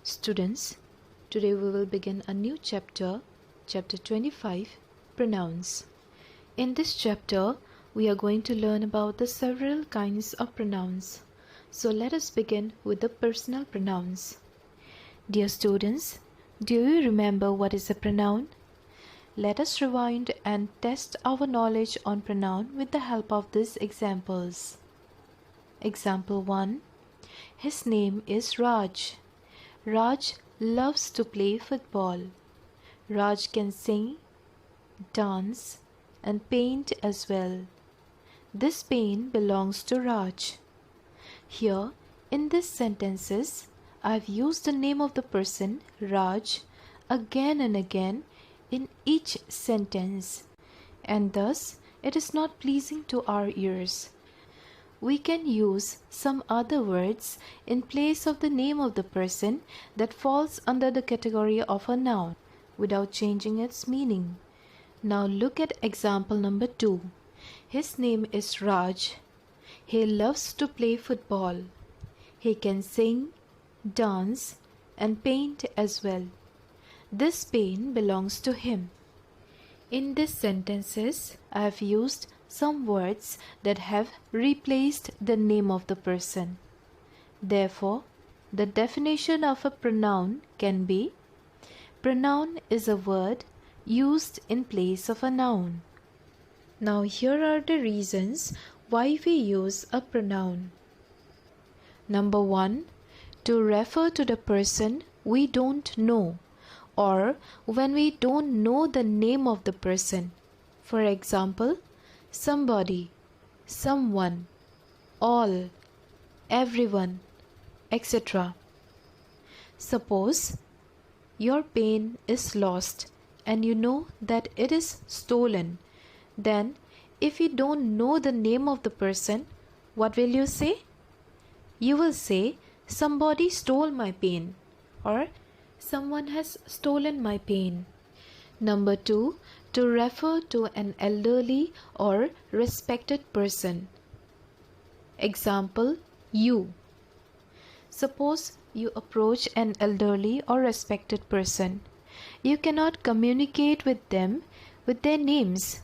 Students, today we will begin a new chapter, chapter 25, Pronouns. In this chapter, we are going to learn about the several kinds of pronouns. So let us begin with the personal pronouns. Dear students, do you remember what is a pronoun? Let us rewind and test our knowledge on pronoun with the help of these examples. Example 1. His name is Raj. Raj loves to play football. Raj can sing, dance, and paint as well. This pen belongs to Raj. Here, in these sentences, I have used the name of the person, Raj, again and again in each sentence, and thus it is not pleasing to our ears. We can use some other words in place of the name of the person that falls under the category of a noun without changing its meaning. Now look at example number 2. His name is Raj. He loves to play football. He can sing, dance, and paint as well. This pen belongs to him. In these sentences, I have used some words that have replaced the name of the person. Therefore, the definition of a pronoun can be: pronoun is a word used in place of a noun. Now here are the reasons why we use a pronoun. Number 1, to refer to the person we don't know, or when we don't know the name of the person. For example, somebody, someone, all, everyone, etc. Suppose your pen is lost and you know that it is stolen. Then, if you don't know the name of the person, what will you say? You will say, somebody stole my pen, or someone has stolen my pen. Number 2, to refer to an elderly or respected person. Example, you. Suppose you approach an elderly or respected person. You cannot communicate with them with their names.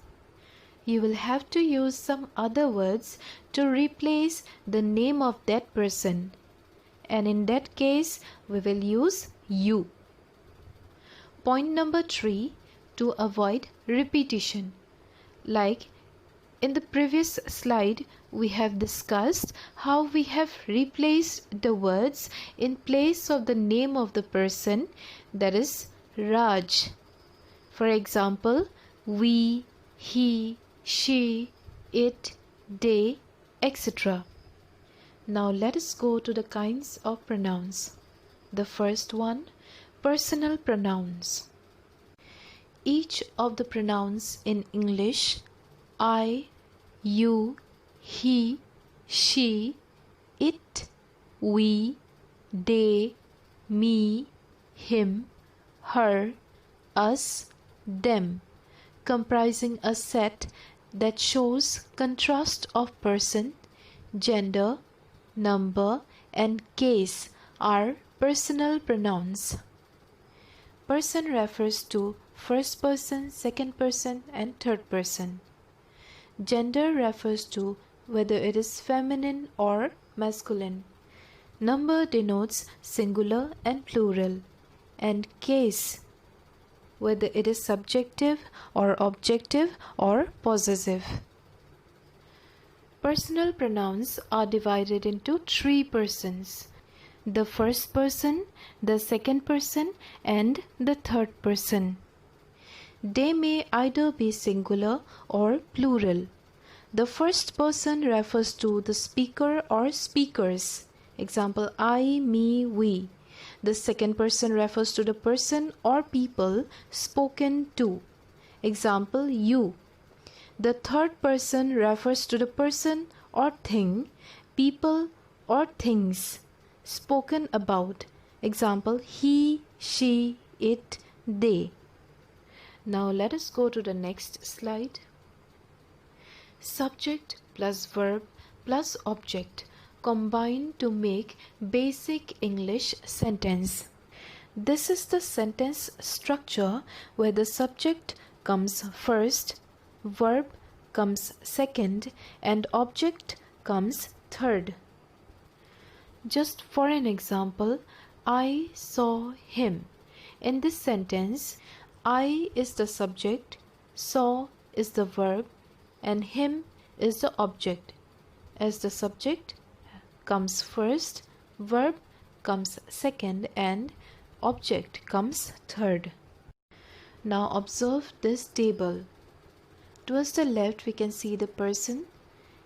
You will have to use some other words to replace the name of that person. And in that case, we will use you. Point number 3, to avoid repetition. Like in the previous slide, we have discussed how we have replaced the words in place of the name of the person, that is Raj. For example, we, he, she, it, they, etc. Now let us go to the kinds of pronouns. The first one, personal pronouns. Each of the pronouns in English, I, you, he, she, it, we, they, me, him, her, us, them, comprising a set that shows contrast of person, gender, number, and case, are personal pronouns. Person refers to first person, second person, and third person. Gender refers to whether it is feminine or masculine. Number denotes singular and plural. And case, whether it is subjective or objective or possessive. Personal pronouns are divided into 3 persons: the first person, the second person, and the third person. They may either be singular or plural. The first person refers to the speaker or speakers. Example, I, me, we. The second person refers to the person or people spoken to. Example, you. The third person refers to the person or thing, people or things spoken about. Example, he, she, it, they. Now let us go to the next slide. Subject plus verb plus object combine to make basic English sentence. This is the sentence structure where the subject comes first, verb comes second, and object comes third. Just for an example, I saw him. In this sentence, I is the subject, saw is the verb, and him is the object. As the subject comes first, verb comes second, and object comes third. Now observe this table. Towards the left we can see the person,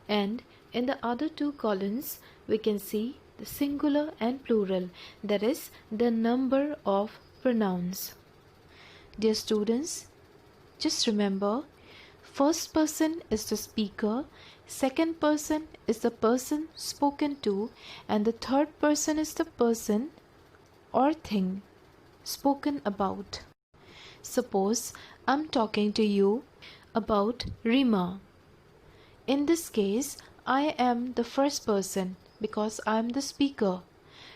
and in the other two columns we can see the singular and plural, that is the number of pronouns. Dear students, just remember, first person is the speaker, second person is the person spoken to, and the third person is the person or thing spoken about. Suppose I'm talking to you about Rima. In this case, I am the first person because I am the speaker.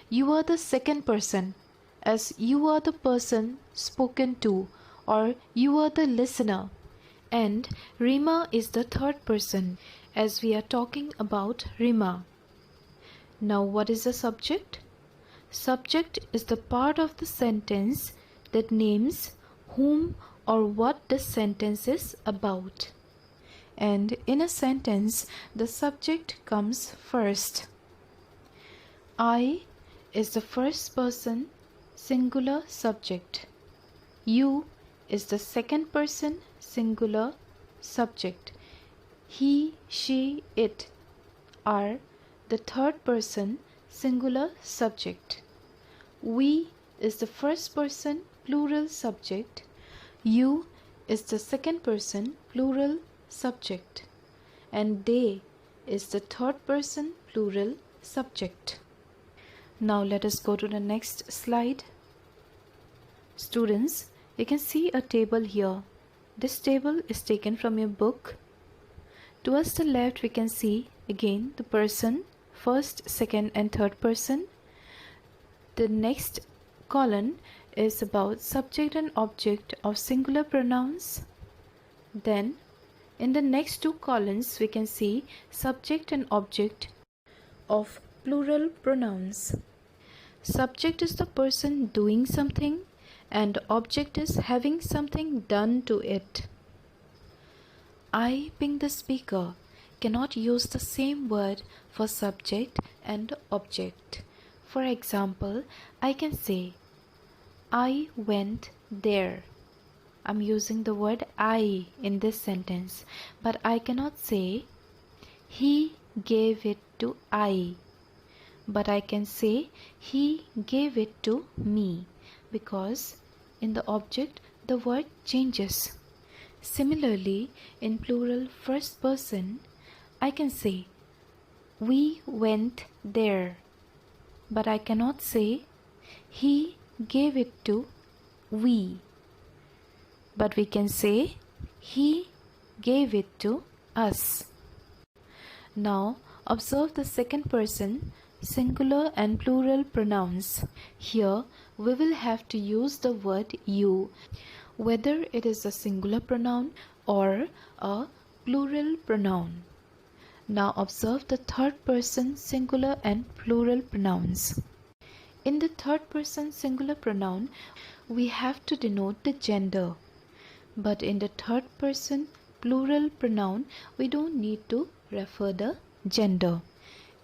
You are the second person as you are the person spoken to, or you are the listener. And Rima is the third person as we are talking about Rima. Now what is the subject? Subject is the part of the sentence that names whom or what the sentence is about. And in a sentence, the subject comes first. I is the first person singular subject. You is the second person singular subject. He, she, it are the third person singular subject. We is the first person plural subject. You is the second person plural subject, and they is the third person plural subject. Now let us go to the next slide. Students, you can see a table here. This table is taken from your book. Towards the left we can see again the person, first, second and third person. The next column is about subject and object of singular pronouns. Then in the next two columns we can see subject and object of plural pronouns. Subject is the person doing something and object is having something done to it. I, being the speaker, cannot use the same word for subject and object. For example, I can say, I went there. I'm using the word I in this sentence, but I cannot say, he gave it to I. But I can say, he gave it to me, because in the object the word changes. Similarly, in plural first person, I can say, we went there. But I cannot say, he gave it to we. But we can say, he gave it to us. Now observe the second person singular and plural pronouns. Here we will have to use the word you, whether it is a singular pronoun or a plural pronoun. Now observe the third person singular and plural pronouns. In the third person singular pronoun, we have to denote the gender. But in the third person plural pronoun, we don't need to refer the gender.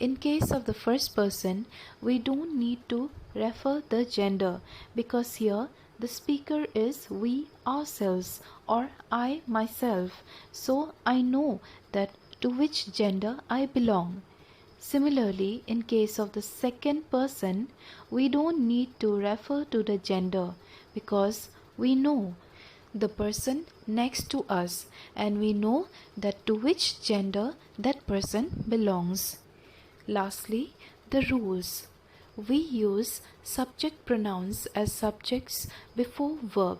In case of the first person, we don't need to refer the gender because here the speaker is we ourselves or I myself. So I know that to which gender I belong. Similarly, in case of the second person, we don't need to refer to the gender because we know the person next to us and we know that to which gender that person belongs. Lastly, the rules. We use subject pronouns as subjects before verb.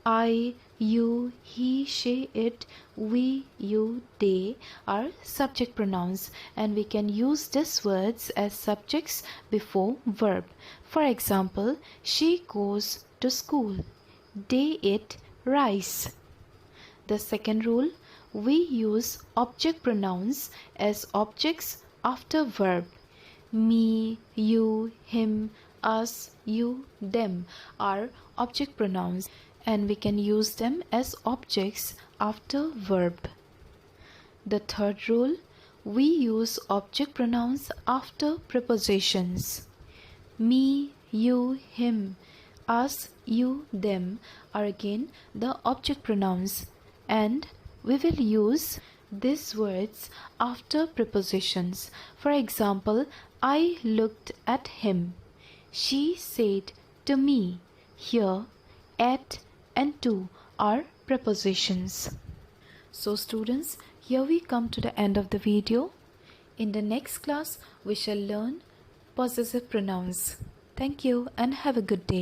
I, you, he, she, it, we, you, they are subject pronouns, and we can use these words as subjects before verb. For example, she goes to school. They eat rice. The second rule, we use object pronouns as objects after verb. Me, you, him, us, you, them are object pronouns, and we can use them as objects after verb. The third rule, we use object pronouns after prepositions. Me, you, him, us, you, them are again the object pronouns, and we will use these words after prepositions. For example, I looked at him. She said to me. Here, at and to are prepositions. So students, here we come to the end of the video. In the next class, we shall learn possessive pronouns. Thank you and have a good day.